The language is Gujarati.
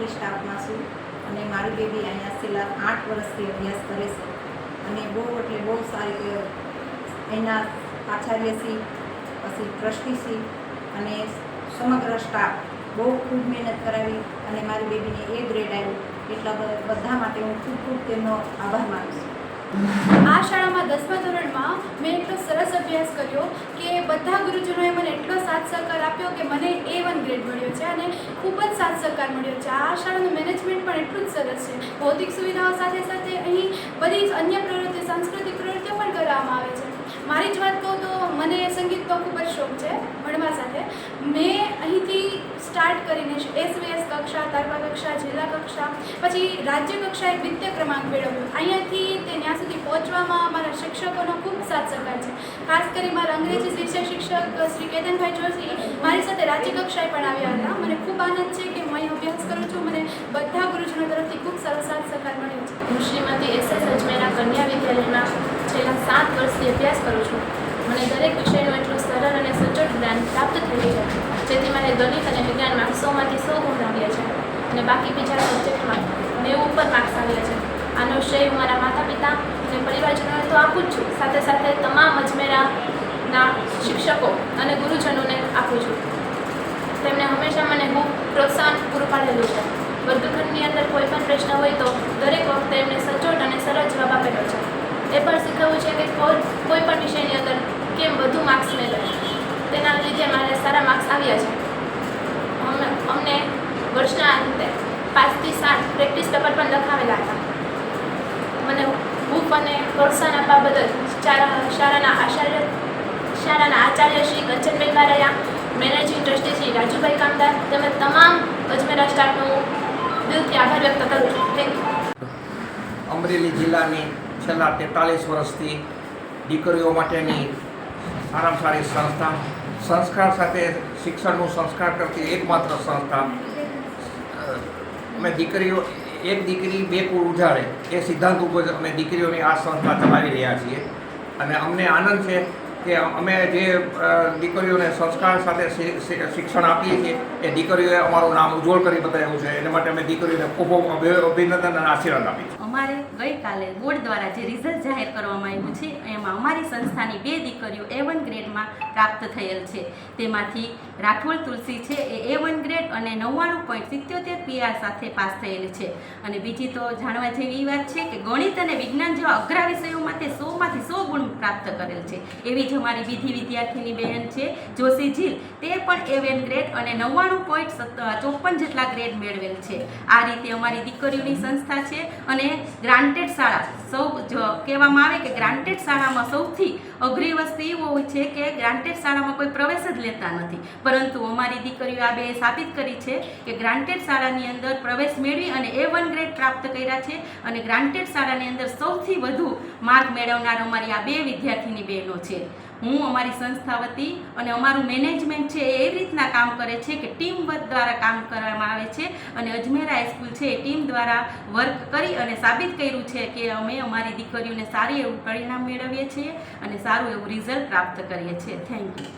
પ્રાઇમરી સ્ટાફમાં છું અને મારી બેબી અહીંયા છેલ્લા 8 વર્ષથી અભ્યાસ કરે છે અને બહુ સારી એના આચાર્યશ્રી પછી ટ્રસ્ટીશ્રી અને સમગ્ર સ્ટાફ બહુ ખૂબ મહેનત કરાવી અને મારી બેબીને A ગ્રેડ આવ્યું, એટલા બધા માટે હું ખૂબ તેમનો આભાર માનું છું. આ શાળામાં 10મા ધોરણમાં મેં એટલો સરસ અભ્યાસ કર્યો કે બધા ગુરુજનોએ મને એટલો સાથ સહકાર આપ્યો કે મને A1 ગ્રેડ મળ્યો છે અને ખૂબ જ સાથ સહકાર મળ્યો છે. આ શાળાનું મેનેજમેન્ટ પણ એટલું જ સરસ છે. ભૌતિક સુવિધાઓ સાથે સાથે અહીં બધી જ અન્ય પ્રવૃત્તિઓ, સાંસ્કૃતિક પ્રવૃત્તિઓ પણ કરવામાં આવે છે. મારી જ વાત કહું તો મને સંગીતનો ખૂબ જ શોખ છે ભણવા સાથે. મેં અહીંથી સ્ટાર્ટ કરીને SVS કક્ષા, તાલુકા કક્ષા, જિલ્લા કક્ષા, પછી રાજ્ય કક્ષાએ દ્વિતીય ક્રમાંક મેળવ્યો. અહીંયાથી તે ત્યાં સુધી પહોંચવામાં મારા શિક્ષકોનો ખૂબ સાથ સહકાર છે. ખાસ કરી મારા અંગ્રેજી વિષય શિક્ષક શ્રી કેતનભાઈ જોશી મારી સાથે રાજ્ય કક્ષાએ પણ આવ્યા હતા. મને ખૂબ આનંદ છે કે હું અહીં અભ્યાસ કરું છું. મને બધા ગુરુજનો તરફથી ખૂબ સારો સાથ સહકાર મળ્યો છે. હું શ્રીમતી SS અજમેરા કન્યા વિદ્યાલયમાં છેલ્લા 7 વર્ષથી અભ્યાસ કરું છું. મને દરેક વિષયનું એટલું સરળ અને સચોટ જ્ઞાન પ્રાપ્ત થયું છે, જેથી મને ગણિત અને વિજ્ઞાનમાં 100માંથી 100 ગુણ આવ્યા છે અને બાકી બીજા સબ્જેક્ટમાં 90 ઉપર માર્ક્સ આવ્યા છે. આનો શ્રેય હું મારા માતા પિતા અને પરિવારજનોને તો આપું જ છું, સાથે સાથે તમામ અજમેરાના શિક્ષકો અને ગુરુજનોને આપું છું. તેમણે હંમેશા મને ખૂબ પ્રોત્સાહન પૂરું પાડેલું છે. વર્ગખંડની અંદર કોઈ પણ પ્રશ્ન હોય તો દરેક વખતે એમને સચોટ અને સરળ જવાબ આપેલો છે. એ પણ શીખવવું છે કે કોઈ પણ વિષયની અંદર કેમ વધુ માર્ક્સ મેળવે. તેના લીધે મારે સારા માર્ક્સ આવ્યા છે. અમને વર્ષના અંતે 5 થી 7 પ્રેક્ટિસ પેપર પણ લખાવેલા હતા. મને હૂફ અને પ્રોત્સાહન આપવા બદલ શાળાના આચાર્ય શ્રી કંચનબેન બારૈયા, મેનેજિંગ ટ્રસ્ટી શ્રી રાજુભાઈ કામદાર તેમજ તમામ અજમેરા સ્ટાફનો દિલથી આભાર વ્યક્ત કરું છું. Thank you. અમરેલી જિલ્લાની છેલ્લા 43 વર્ષથી દીકરીઓ માટેની સારામાં સારી સંસ્થા, સંસ્કાર સાથે શિક્ષણનું સંસ્કાર કરતી એકમાત્ર સંસ્થા. અમે દીકરીઓ, એક દીકરી 2 કુળ ઉજાડે એ સિદ્ધાંત ઉપર અમે દીકરીઓની આ સંસ્થા ચલાવી રહ્યા છીએ અને અમને આનંદ છે કે અમે જે દીકરીઓને સંસ્કાર સાથે શિક્ષણ આપીએ છીએ એ દીકરીઓએ અમારું નામ ઉજ્જવળ કરી બતાવ્યું છે. એના માટે અમે દીકરીઓને ખૂબ અભિનંદન અને આશીર્વાદ આપીએ છીએ. અમારે ગઈકાલે બોર્ડ દ્વારા જે રિઝલ્ટ જાહેર કરવામાં આવ્યું છે એમાં અમારી સંસ્થાની 2 દીકરીઓ A1 ગ્રેડમાં પ્રાપ્ત થયેલ છે. તેમાંથી રાઠોડ તુલસી છે એ A1 ગ્રેડ અને 99.77 PR સાથે પાસ થયેલી છે. અને બીજી તો જાણવા જેવી વાત છે કે ગણિત અને વિજ્ઞાન જેવા અઘરા વિષયોમાં તે 100માંથી 100 ગુણ પ્રાપ્ત કરેલ છે. એવી જ અમારી બીજી વિદ્યાર્થીની બહેન છે જોશી જીલ, તે પણ A1 ગ્રેડ અને 99.54 જેટલા ગ્રેડ મેળવેલ છે. આ રીતે અમારી દીકરીઓની સંસ્થા છે અને ગ્રાન્ટેડ શાળા કહેવામાં આવે કે ગ્રાન્ટેડ શાળામાં સૌથી અઘરી વસ્તુ એવું હોય છે કે ગ્રાન્ટેડ શાળામાં કોઈ પ્રવેશ જ લેતા નથી, પરંતુ અમારી દીકરીઓ આ 2 સાબિત કરી છે કે ગ્રાન્ટેડ શાળાની અંદર પ્રવેશ મેળવી અને A1 ગ્રેડ પ્રાપ્ત કર્યા છે અને ગ્રાન્ટેડ શાળાની અંદર સૌથી વધુ માર્ક મેળવનાર અમારી આ 2 વિદ્યાર્થીની બહેનો છે. હું અમારી સંસ્થા વતી અને અમારું મેનેજમેન્ટ છે એ એવી રીતના કામ કરે છે કે ટીમ વર્ક દ્વારા કામ કરવામાં આવે છે અને અજમેરા હાઈસ્કૂલ છે એ ટીમ દ્વારા વર્ક કરી અને સાબિત કર્યું છે કે અમે અમારી દીકરીઓને સારી એવું પરિણામ મેળવીએ છીએ અને સારું એવું રિઝલ્ટ પ્રાપ્ત કરીએ છીએ. Thank you.